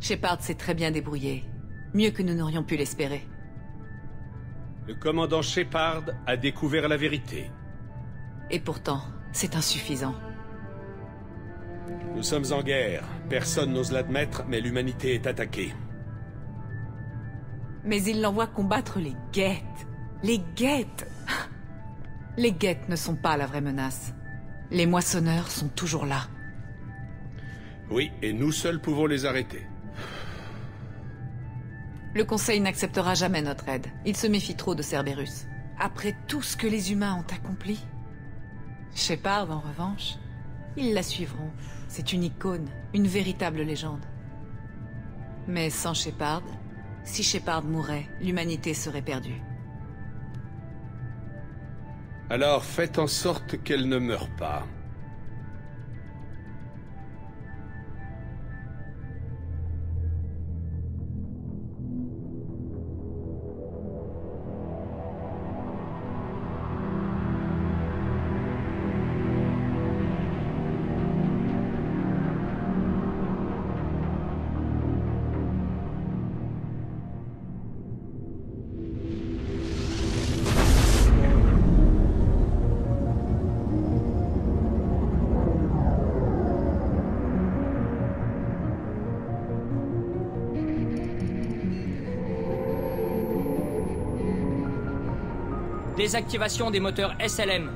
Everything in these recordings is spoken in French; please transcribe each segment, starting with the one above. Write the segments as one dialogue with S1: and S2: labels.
S1: Shepard s'est très bien débrouillé. Mieux que nous n'aurions pu l'espérer.
S2: Le commandant Shepard a découvert la vérité.
S1: Et pourtant, c'est insuffisant.
S2: Nous sommes en guerre. Personne n'ose l'admettre, mais l'humanité est attaquée.
S1: Mais il l'envoie combattre les Geth. Les Geth! Les Geth ne sont pas la vraie menace. Les moissonneurs sont toujours là.
S2: Oui, et nous seuls pouvons les arrêter.
S1: Le Conseil n'acceptera jamais notre aide. Il se méfie trop de Cerberus. Après tout ce que les humains ont accompli. Shepard, en revanche, ils la suivront. C'est une icône, une véritable légende. Mais sans Shepard, si Shepard mourait, l'humanité serait perdue.
S2: Alors faites en sorte qu'elle ne meure pas.
S3: Désactivation des moteurs SLM.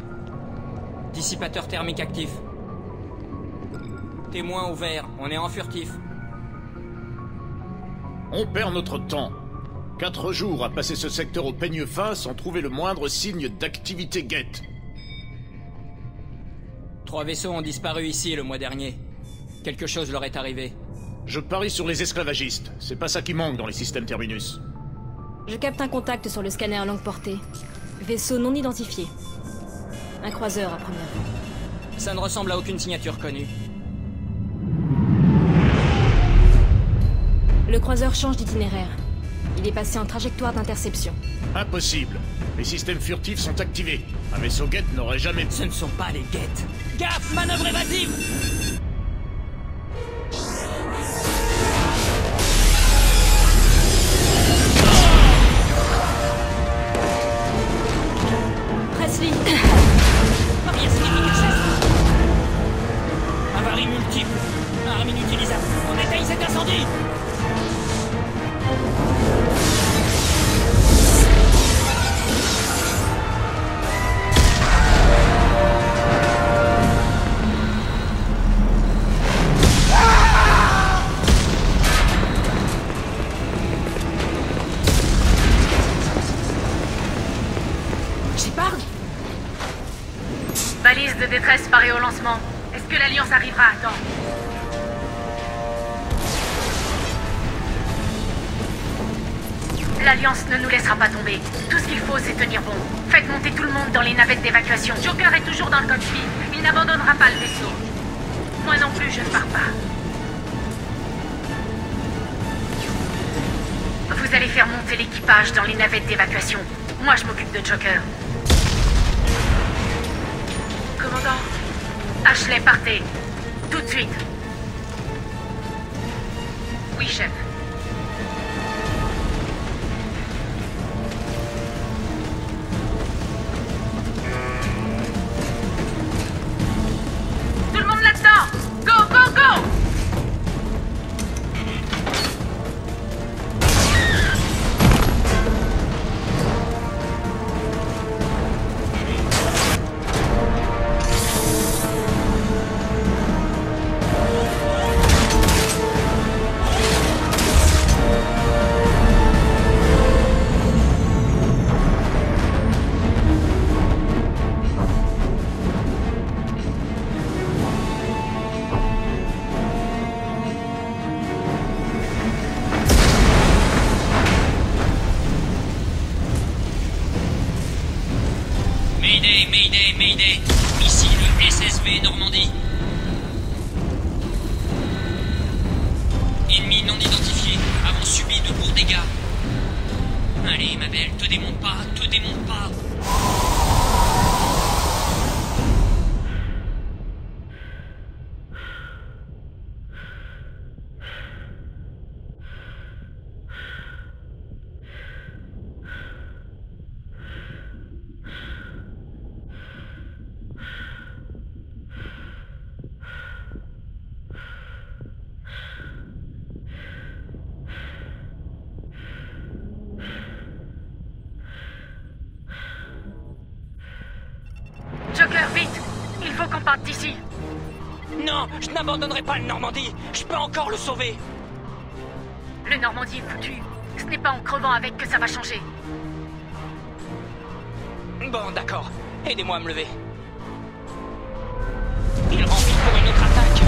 S3: Dissipateur thermique actif. Témoin ouvert, on est en furtif.
S4: On perd notre temps. 4 jours à passer ce secteur au peigne fin sans trouver le moindre signe d'activité Geth.
S3: 3 vaisseaux ont disparu ici le mois dernier. Quelque chose leur est arrivé.
S4: Je parie sur les esclavagistes. C'est pas ça qui manque dans les systèmes Terminus.
S5: Je capte un contact sur le scanner longue portée. Vaisseau non identifié. Un croiseur à première vue.
S3: Ça ne ressemble à aucune signature connue.
S5: Le croiseur change d'itinéraire. Il est passé en trajectoire d'interception.
S4: Impossible. Les systèmes furtifs sont activés. Un vaisseau Geth n'aurait jamais...
S3: Ce ne sont pas les Geth. Gaffe, manœuvre évasive!
S5: Presley.
S3: Rien significatif. Avarie multiple. Arme inutilisable. On éteint cet incendie!
S1: Shepard?
S6: Balise de détresse parée au lancement. Est-ce que l'Alliance arrivera à temps? L'Alliance ne nous laissera pas tomber. Tout ce qu'il faut, c'est tenir bon. Faites monter tout le monde dans les navettes d'évacuation. Joker est toujours dans le cockpit. Il n'abandonnera pas le vaisseau. Moi non plus, je ne pars pas. Vous allez faire monter l'équipage dans les navettes d'évacuation. Moi, je m'occupe de Joker. Commandant? Ashley, partez. Tout de suite. Oui, chef. Tout le monde là-dedans! Go, go, go!
S3: Mayday, Mayday, Mayday. Ici le SSV Normandie. Ennemi non identifié. Avons subi de lourds dégâts. Allez, ma belle, te démonte pas, te démonte pas.
S6: parte d'ici.
S3: Non, je n'abandonnerai pas le Normandie. Je peux encore le sauver.
S6: Le Normandie est foutu. Ce n'est pas en crevant avec que ça va changer.
S3: Bon, d'accord. Aidez-moi à me lever. Il remplit pour une autre attaque.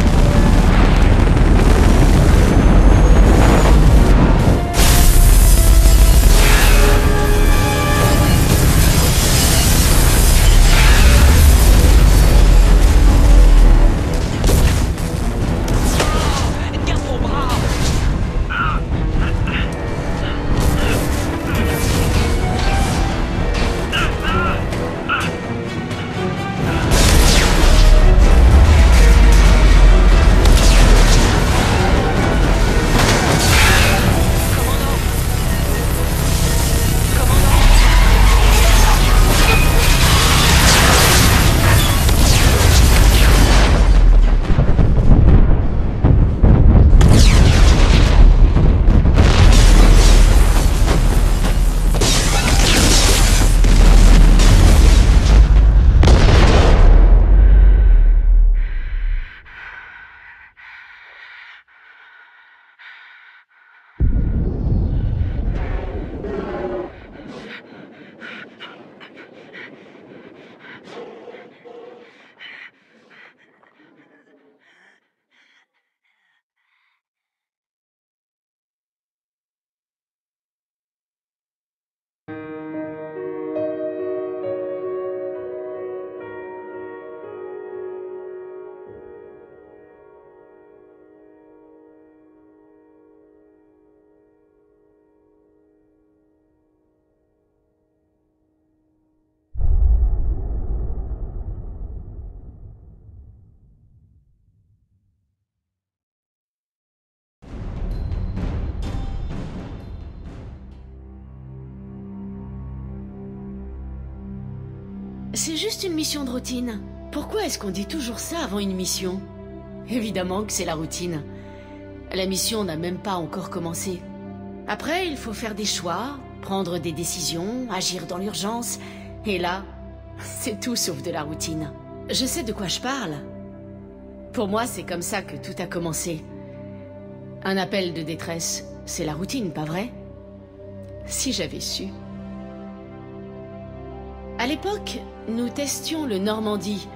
S7: C'est juste une mission de routine. Pourquoi est-ce qu'on dit toujours ça avant une mission? Évidemment que c'est la routine. La mission n'a même pas encore commencé. Après, il faut faire des choix, prendre des décisions, agir dans l'urgence. Et là, c'est tout sauf de la routine. Je sais de quoi je parle. Pour moi, c'est comme ça que tout a commencé. Un appel de détresse, c'est la routine, pas vrai? Si j'avais su. À l'époque, nous testions le Normandie,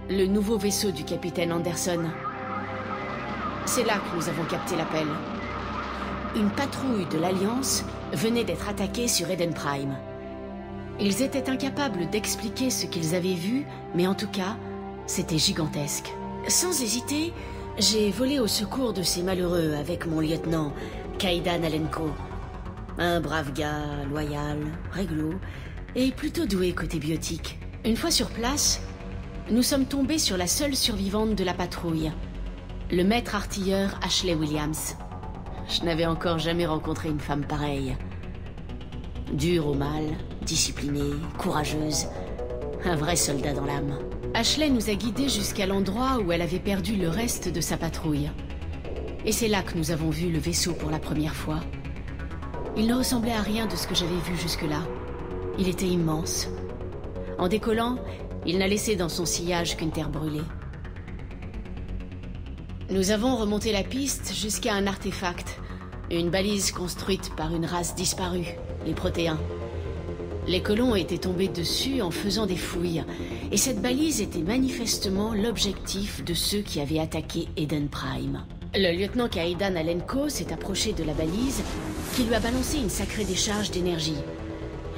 S7: le nouveau vaisseau du capitaine Anderson. C'est là que nous avons capté l'appel. Une patrouille de l'Alliance venait d'être attaquée sur Eden Prime. Ils étaient incapables d'expliquer ce qu'ils avaient vu, mais en tout cas, c'était gigantesque. Sans hésiter, j'ai volé au secours de ces malheureux avec mon lieutenant, Kaidan Alenko. Un brave gars, loyal, réglo, et plutôt doué côté biotique. Une fois sur place, nous sommes tombés sur la seule survivante de la patrouille, le maître artilleur Ashley Williams. Je n'avais encore jamais rencontré une femme pareille. Dure au mal, disciplinée, courageuse, un vrai soldat dans l'âme. Ashley nous a guidés jusqu'à l'endroit où elle avait perdu le reste de sa patrouille. Et c'est là que nous avons vu le vaisseau pour la première fois. Il ne ressemblait à rien de ce que j'avais vu jusque-là. Il était immense. En décollant, il n'a laissé dans son sillage qu'une terre brûlée. Nous avons remonté la piste jusqu'à un artefact, une balise construite par une race disparue, les Protéens. Les colons étaient tombés dessus en faisant des fouilles, et cette balise était manifestement l'objectif de ceux qui avaient attaqué Eden Prime. Le lieutenant Kaidan Alenko s'est approché de la balise, qui lui a balancé une sacrée décharge d'énergie.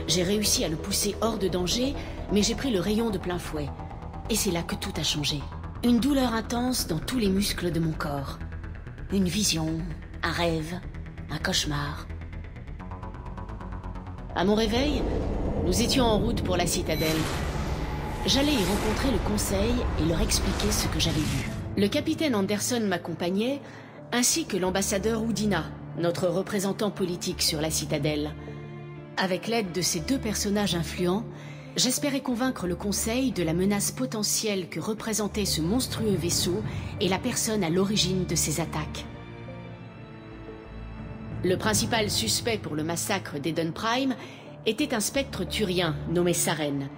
S7: J'ai réussi à le pousser hors de danger, mais j'ai pris le rayon de plein fouet. Et c'est là que tout a changé. Une douleur intense dans tous les muscles de mon corps. Une vision, un rêve, un cauchemar. À mon réveil, nous étions en route pour la citadelle. J'allais y rencontrer le conseil et leur expliquer ce que j'avais vu. Le capitaine Anderson m'accompagnait, ainsi que l'ambassadeur Udina, notre représentant politique sur la citadelle. Avec l'aide de ces deux personnages influents, j'espérais convaincre le Conseil de la menace potentielle que représentait ce monstrueux vaisseau et la personne à l'origine de ces attaques. Le principal suspect pour le massacre d'Eden Prime était un spectre turien nommé Saren.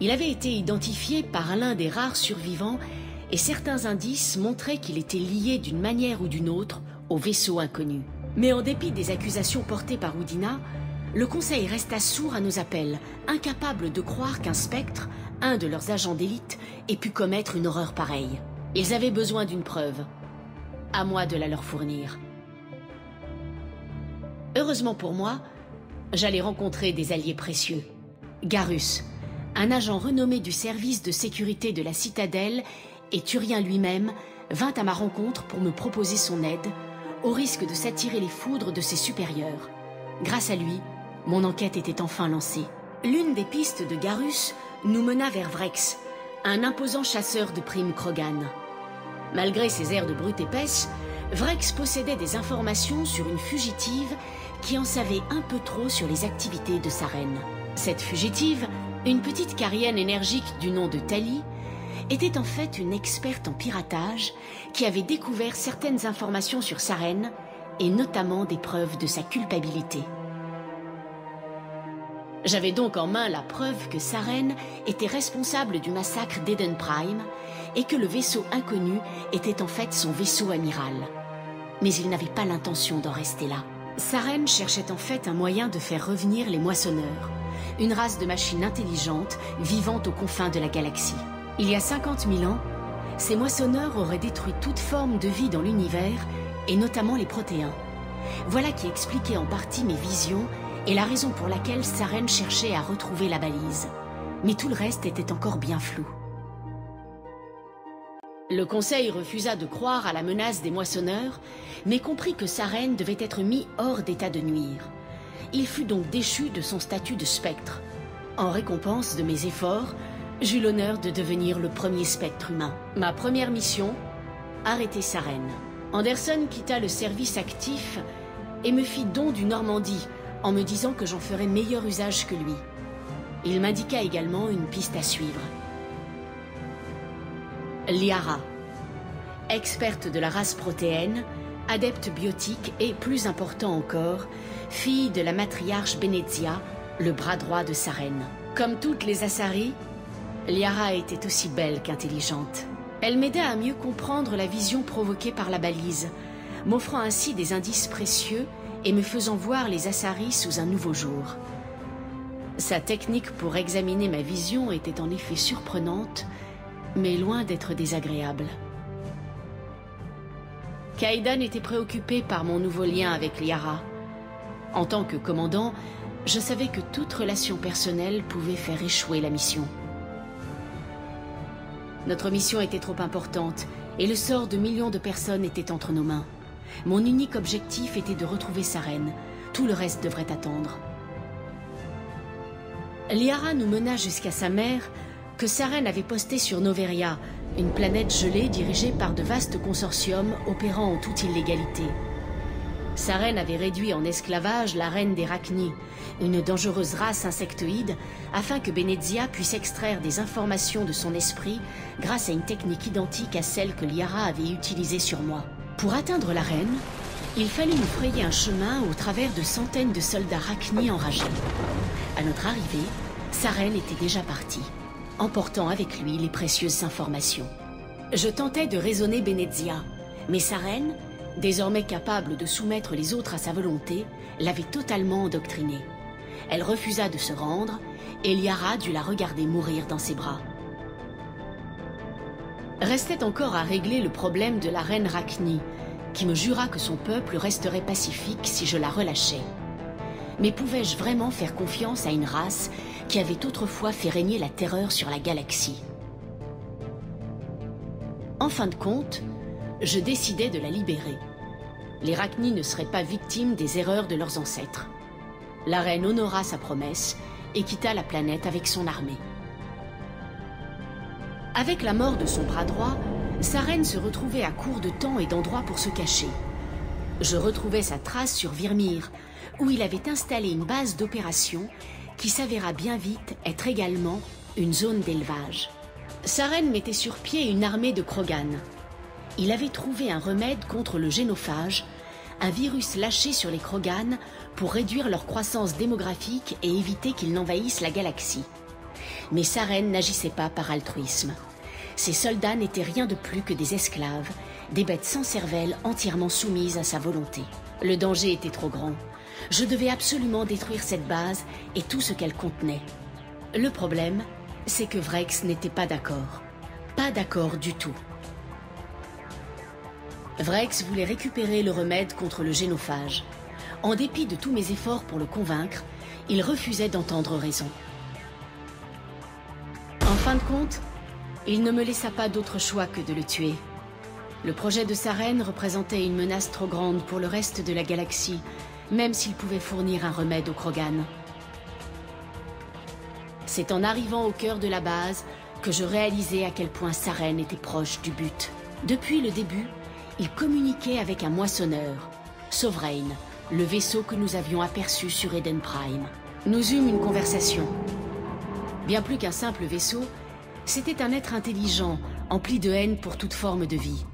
S7: Il avait été identifié par l'un des rares survivants et certains indices montraient qu'il était lié d'une manière ou d'une autre au vaisseau inconnu. Mais en dépit des accusations portées par Udina, le Conseil resta sourd à nos appels, incapable de croire qu'un spectre, un de leurs agents d'élite, ait pu commettre une horreur pareille. Ils avaient besoin d'une preuve. À moi de la leur fournir. Heureusement pour moi, j'allais rencontrer des alliés précieux. Garrus, un agent renommé du service de sécurité de la Citadelle, et Turien lui-même, vint à ma rencontre pour me proposer son aide, au risque de s'attirer les foudres de ses supérieurs. Grâce à lui, mon enquête était enfin lancée. L'une des pistes de Garrus nous mena vers Vrex, un imposant chasseur de primes Krogan. Malgré ses airs de brute épaisse, Vrex possédait des informations sur une fugitive qui en savait un peu trop sur les activités de sa reine. Cette fugitive, une petite carienne énergique du nom de Tali, était en fait une experte en piratage qui avait découvert certaines informations sur sa reine et notamment des preuves de sa culpabilité. J'avais donc en main la preuve que sa reine était responsable du massacre d'Eden Prime et que le vaisseau inconnu était en fait son vaisseau amiral. Mais il n'avait pas l'intention d'en rester là. Sa reine cherchait en fait un moyen de faire revenir les moissonneurs, une race de machines intelligentes vivant aux confins de la galaxie. Il y a 50 000 ans, ces moissonneurs auraient détruit toute forme de vie dans l'univers, et notamment les protéins. Voilà qui expliquait en partie mes visions et la raison pour laquelle sa reine cherchait à retrouver la balise. Mais tout le reste était encore bien flou. Le Conseil refusa de croire à la menace des moissonneurs, mais comprit que sa reine devait être mise hors d'état de nuire. Il fut donc déchu de son statut de spectre. En récompense de mes efforts, j'eus l'honneur de devenir le premier spectre humain. Ma première mission, arrêter sa reine. Anderson quitta le service actif et me fit don du Normandie en me disant que j'en ferais meilleur usage que lui. Il m'indiqua également une piste à suivre. Liara, experte de la race protéenne, adepte biotique et, plus important encore, fille de la matriarche Benezia, le bras droit de sa reine. Comme toutes les Asari, Liara était aussi belle qu'intelligente. Elle m'aida à mieux comprendre la vision provoquée par la balise, m'offrant ainsi des indices précieux et me faisant voir les Asari sous un nouveau jour. Sa technique pour examiner ma vision était en effet surprenante, mais loin d'être désagréable. Kaidan était préoccupé par mon nouveau lien avec Liara. En tant que commandant, je savais que toute relation personnelle pouvait faire échouer la mission. Notre mission était trop importante et le sort de millions de personnes était entre nos mains. Mon unique objectif était de retrouver sa reine. Tout le reste devrait attendre. Liara nous mena jusqu'à sa mère, que sa reine avait postée sur Noveria, une planète gelée dirigée par de vastes consortiums opérant en toute illégalité. Sa reine avait réduit en esclavage la reine des Rachni, une dangereuse race insectoïde, afin que Benezia puisse extraire des informations de son esprit grâce à une technique identique à celle que Liara avait utilisée sur moi. Pour atteindre la reine, il fallut nous frayer un chemin au travers de centaines de soldats Rachni enragés. À notre arrivée, sa reine était déjà partie, emportant avec lui les précieuses informations. Je tentais de raisonner Benezia, mais sa reine, désormais capable de soumettre les autres à sa volonté, l'avait totalement endoctrinée. Elle refusa de se rendre, et Liara dut la regarder mourir dans ses bras. Restait encore à régler le problème de la reine Rachni, qui me jura que son peuple resterait pacifique si je la relâchais. Mais pouvais-je vraiment faire confiance à une race qui avait autrefois fait régner la terreur sur la galaxie? En fin de compte, je décidai de la libérer. Les Rachni ne seraient pas victimes des erreurs de leurs ancêtres. La reine honora sa promesse et quitta la planète avec son armée. Avec la mort de son bras droit, sa reine se retrouvait à court de temps et d'endroits pour se cacher. Je retrouvai sa trace sur Virmir, où il avait installé une base d'opération qui s'avéra bien vite être également une zone d'élevage. Sa reine mettait sur pied une armée de Krogan. Il avait trouvé un remède contre le génophage, un virus lâché sur les Krogan pour réduire leur croissance démographique et éviter qu'ils n'envahissent la galaxie. mais Sarene n'agissait pas par altruisme. Ses soldats n'étaient rien de plus que des esclaves, des bêtes sans cervelle entièrement soumises à sa volonté. Le danger était trop grand. Je devais absolument détruire cette base et tout ce qu'elle contenait. Le problème, c'est que Vrex n'était pas d'accord. Pas d'accord du tout. Vrex voulait récupérer le remède contre le génophage. En dépit de tous mes efforts pour le convaincre, il refusait d'entendre raison. En fin de compte, il ne me laissa pas d'autre choix que de le tuer. Le projet de Sarene représentait une menace trop grande pour le reste de la galaxie, même s'il pouvait fournir un remède aux Krogan. C'est en arrivant au cœur de la base que je réalisai à quel point Sarene était proche du but. Depuis le début, il communiquait avec un moissonneur, Sovereign, le vaisseau que nous avions aperçu sur Eden Prime. Nous eûmes une conversation. Bien plus qu'un simple vaisseau, c'était un être intelligent, empli de haine pour toute forme de vie.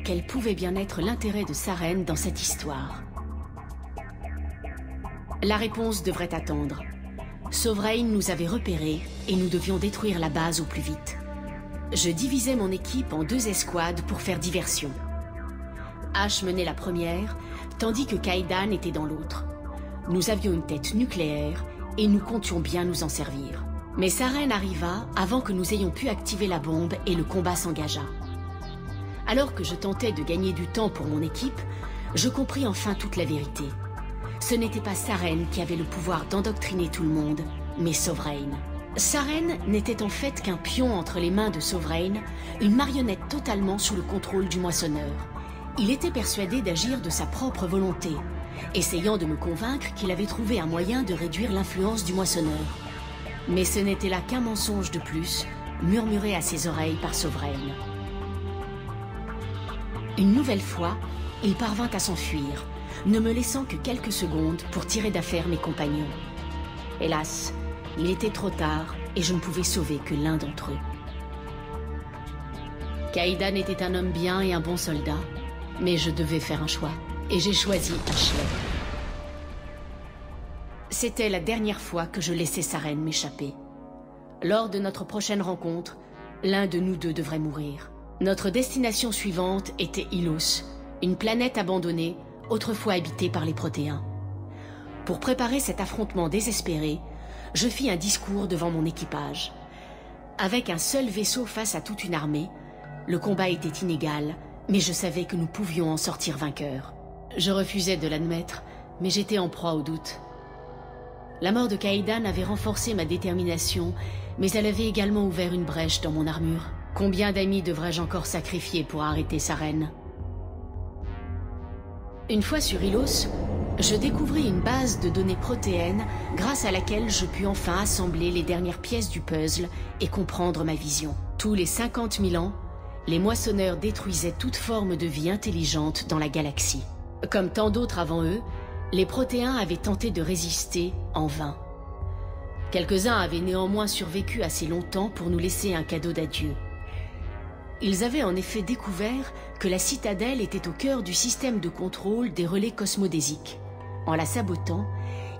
S7: Quel pouvait bien être l'intérêt de Sarene dans cette histoire? La réponse devrait attendre. Sovereign nous avait repérés et nous devions détruire la base au plus vite. Je divisais mon équipe en 2 escouades pour faire diversion. Ash menait la première, tandis que Kaidan était dans l'autre. Nous avions une tête nucléaire et nous comptions bien nous en servir. Mais Sarene arriva avant que nous ayons pu activer la bombe et le combat s'engagea. Alors que je tentais de gagner du temps pour mon équipe, je compris enfin toute la vérité. Ce n'était pas Sarene qui avait le pouvoir d'endoctriner tout le monde, mais Sovereign. Sarene n'était en fait qu'un pion entre les mains de Sovereign, une marionnette totalement sous le contrôle du moissonneur. Il était persuadé d'agir de sa propre volonté, essayant de me convaincre qu'il avait trouvé un moyen de réduire l'influence du moissonneur. Mais ce n'était là qu'un mensonge de plus, murmuré à ses oreilles par Sovereign. Une nouvelle fois, il parvint à s'enfuir, ne me laissant que quelques secondes pour tirer d'affaire mes compagnons. Hélas, il était trop tard et je ne pouvais sauver que l'un d'entre eux. Kaidan était un homme bien et un bon soldat, mais je devais faire un choix, et j'ai choisi Ashley. C'était la dernière fois que je laissais Sarene m'échapper. Lors de notre prochaine rencontre, l'un de nous deux devrait mourir. Notre destination suivante était Ilos, une planète abandonnée, autrefois habitée par les Protéens. Pour préparer cet affrontement désespéré, je fis un discours devant mon équipage. Avec un seul vaisseau face à toute une armée, le combat était inégal, mais je savais que nous pouvions en sortir vainqueurs. Je refusais de l'admettre, mais j'étais en proie au doute. La mort de Kaidan avait renforcé ma détermination, mais elle avait également ouvert une brèche dans mon armure. Combien d'amis devrais-je encore sacrifier pour arrêter Sarene? Une fois sur Ilos, je découvris une base de données protéennes grâce à laquelle je pus enfin assembler les dernières pièces du puzzle et comprendre ma vision. Tous les 50 000 ans, les moissonneurs détruisaient toute forme de vie intelligente dans la galaxie. Comme tant d'autres avant eux, les Protéens avaient tenté de résister en vain. Quelques-uns avaient néanmoins survécu assez longtemps pour nous laisser un cadeau d'adieu. Ils avaient en effet découvert que la citadelle était au cœur du système de contrôle des relais cosmodésiques. En la sabotant,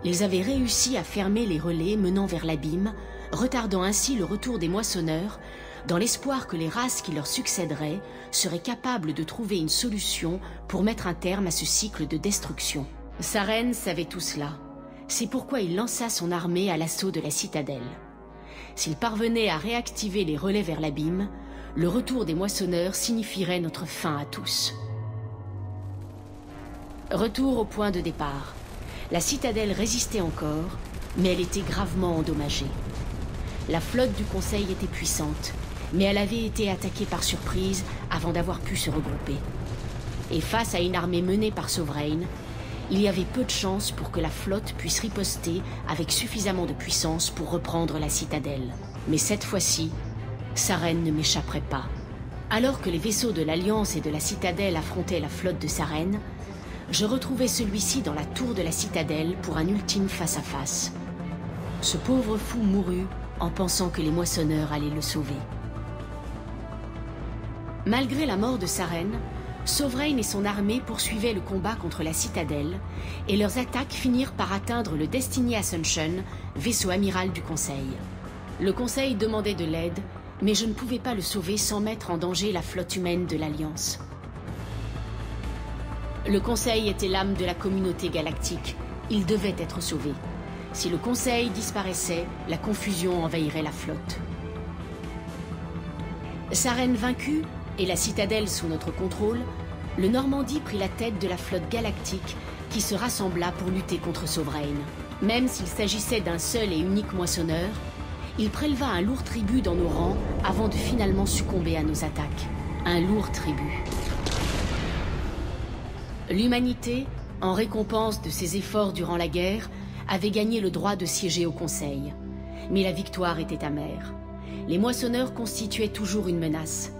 S7: ils avaient réussi à fermer les relais menant vers l'abîme, retardant ainsi le retour des moissonneurs, dans l'espoir que les races qui leur succéderaient seraient capables de trouver une solution pour mettre un terme à ce cycle de destruction. Sarene savait tout cela. C'est pourquoi il lança son armée à l'assaut de la citadelle. S'il parvenait à réactiver les relais vers l'abîme, le retour des moissonneurs signifierait notre fin à tous. Retour au point de départ. La citadelle résistait encore, mais elle était gravement endommagée. La flotte du Conseil était puissante, mais elle avait été attaquée par surprise avant d'avoir pu se regrouper. Et face à une armée menée par Sovereign, il y avait peu de chances pour que la flotte puisse riposter avec suffisamment de puissance pour reprendre la citadelle. Mais cette fois-ci, Sarene ne m'échapperait pas. Alors que les vaisseaux de l'Alliance et de la citadelle affrontaient la flotte de Sarene, je retrouvais celui-ci dans la tour de la citadelle pour un ultime face-à-face. Ce pauvre fou mourut en pensant que les moissonneurs allaient le sauver. Malgré la mort de Sarene, Sovereign et son armée poursuivaient le combat contre la citadelle, et leurs attaques finirent par atteindre le Destiny Ascension, vaisseau amiral du Conseil. Le Conseil demandait de l'aide, mais je ne pouvais pas le sauver sans mettre en danger la flotte humaine de l'Alliance. Le Conseil était l'âme de la communauté galactique. Il devait être sauvé. Si le Conseil disparaissait, la confusion envahirait la flotte. Sarenne vaincue et la citadelle sous notre contrôle, le Normandie prit la tête de la flotte galactique qui se rassembla pour lutter contre Sovereign. Même s'il s'agissait d'un seul et unique moissonneur, il préleva un lourd tribut dans nos rangs avant de finalement succomber à nos attaques. Un lourd tribut. L'humanité, en récompense de ses efforts durant la guerre, avait gagné le droit de siéger au Conseil. Mais la victoire était amère. Les moissonneurs constituaient toujours une menace.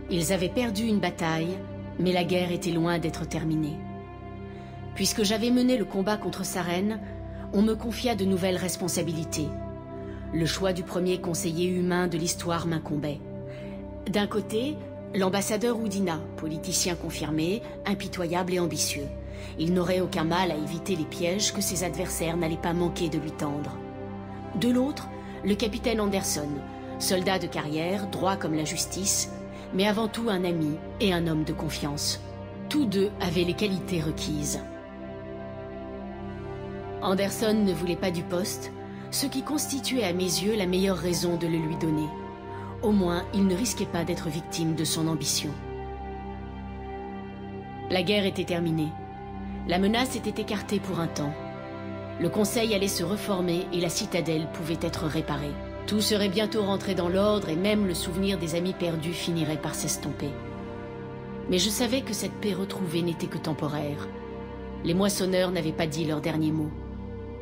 S7: Ils avaient perdu une bataille, mais la guerre était loin d'être terminée. Puisque j'avais mené le combat contre Sarenne, on me confia de nouvelles responsabilités. Le choix du premier conseiller humain de l'histoire m'incombait. D'un côté, l'ambassadeur Udina, politicien confirmé, impitoyable et ambitieux. Il n'aurait aucun mal à éviter les pièges que ses adversaires n'allaient pas manquer de lui tendre. De l'autre, le capitaine Anderson, soldat de carrière, droit comme la justice, mais avant tout un ami et un homme de confiance. Tous deux avaient les qualités requises. Anderson ne voulait pas du poste, ce qui constituait à mes yeux la meilleure raison de le lui donner. Au moins, il ne risquait pas d'être victime de son ambition. La guerre était terminée. La menace était écartée pour un temps. Le Conseil allait se reformer et la citadelle pouvait être réparée. Tout serait bientôt rentré dans l'ordre et même le souvenir des amis perdus finirait par s'estomper. Mais je savais que cette paix retrouvée n'était que temporaire. Les moissonneurs n'avaient pas dit leur dernier mot.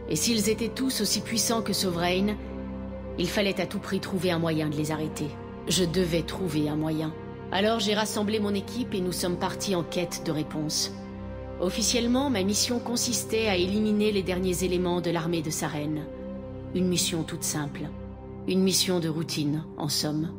S7: Et s'ils étaient tous aussi puissants que Sovereign, il fallait à tout prix trouver un moyen de les arrêter. Je devais trouver un moyen. Alors j'ai rassemblé mon équipe et nous sommes partis en quête de réponse. Officiellement, ma mission consistait à éliminer les derniers éléments de l'armée de Sarenne. Une mission toute simple. Une mission de routine, en somme.